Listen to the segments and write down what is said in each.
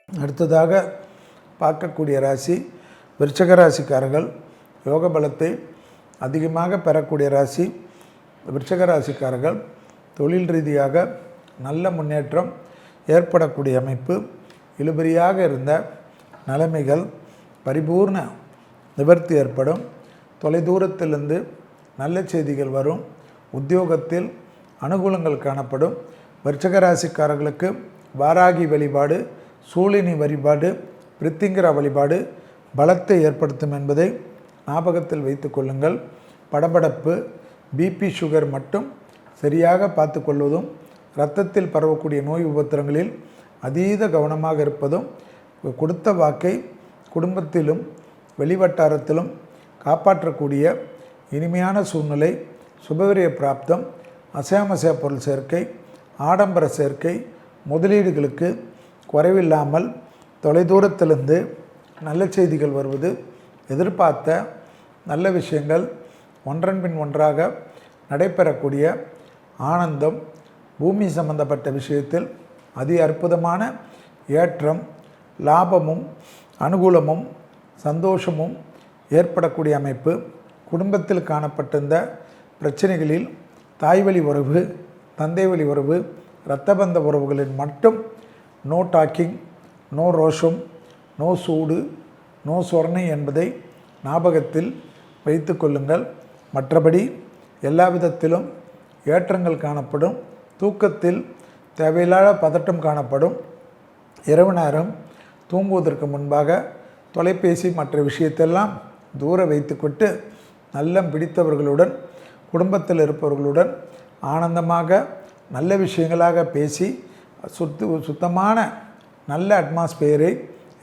அடுத்ததாக பார்க்கக்கூடிய ராசி விருச்சிக ராசிக்காரர்கள். யோக பலத்தை அதிகமாக பெறக்கூடிய ராசி விருச்சிக ராசிக்காரர்கள். தொழில் ரீதியாக நல்ல முன்னேற்றம் ஏற்படக்கூடிய அமைப்பு. இழுபறியாக இருந்த நிலைமைகள் பரிபூர்ண நிவர்த்தி ஏற்படும். தொலைதூரத்திலிருந்து நல்ல செய்திகள் வரும். உத்தியோகத்தில் அனுகூலங்கள் காணப்படும். விருச்சிக ராசிக்காரர்களுக்கு வாராகி வழிபாடு, சூழினி வழிபாடு, பிரித்திங்கிற வழிபாடு பலத்தை ஏற்படுத்தும் என்பதை ஞாபகத்தில் வைத்து கொள்ளுங்கள். படபடப்பு, பிபி, சுகர் மட்டும் சரியாக பார்த்து கொள்வதும், இரத்தத்தில் பரவக்கூடிய நோய் உபத்திரங்களில் அதீத கவனமாக இருப்பதும், கொடுத்த வாக்கை குடும்பத்திலும் வெளிவட்டாரத்திலும் காப்பாற்றக்கூடிய இனிமையான சூழ்நிலை, சுபவிரிய பிராப்தம், அசையாமசைய பொருள் சேர்க்கை, ஆடம்பர சேர்க்கை, முதலீடுகளுக்கு குறைவில்லாமல் தொலைதூரத்திலிருந்து நல்ல செய்திகள் வருவது, எதிர்பார்த்த நல்ல விஷயங்கள் ஒன்றன் பின் ஒன்றாக நடைபெறக்கூடிய ஆனந்தம், பூமி சம்பந்தப்பட்ட விஷயத்தில் அதி அற்புதமான ஏற்றம், லாபமும் அனுகூலமும் சந்தோஷமும் ஏற்படக்கூடிய அமைப்பு. குடும்பத்தில் காணப்பட்டிருந்த பிரச்சனைகளில் தாய்வழி உறவு, தந்தை வழி உறவு, இரத்தபந்த உறவுகளில் மட்டும் நோ டாக்கிங், நோ ரோஷம், நோ சூடு, நோ சொர்ணை என்பதை ஞாபகத்தில் வைத்து கொள்ளுங்கள். மற்றபடி எல்லா விதத்திலும் ஏற்றங்கள் காணப்படும். தூக்கத்தில் தேவையில்லாத பதட்டம் காணப்படும். இரவு நேரம் தூங்குவதற்கு முன்பாக தொலைபேசி மற்ற விஷயத்தெல்லாம் தூர வைத்துக்கொண்டு நல்லம் பிடித்தவர்களுடன், குடும்பத்தில் இருப்பவர்களுடன் ஆனந்தமாக நல்ல விஷயங்களாக பேசி சுத்தமான நல்ல அட்மாஸ்பியரை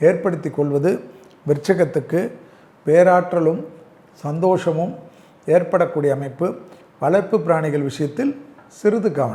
ஏற்படுத்தி கொள்வது விருச்சிகத்துக்கு பேராற்றலும் சந்தோஷமும் ஏற்படக்கூடிய அமைப்பு. வளர்ப்பு பிராணிகள் விஷயத்தில் சிறிது கவனம்.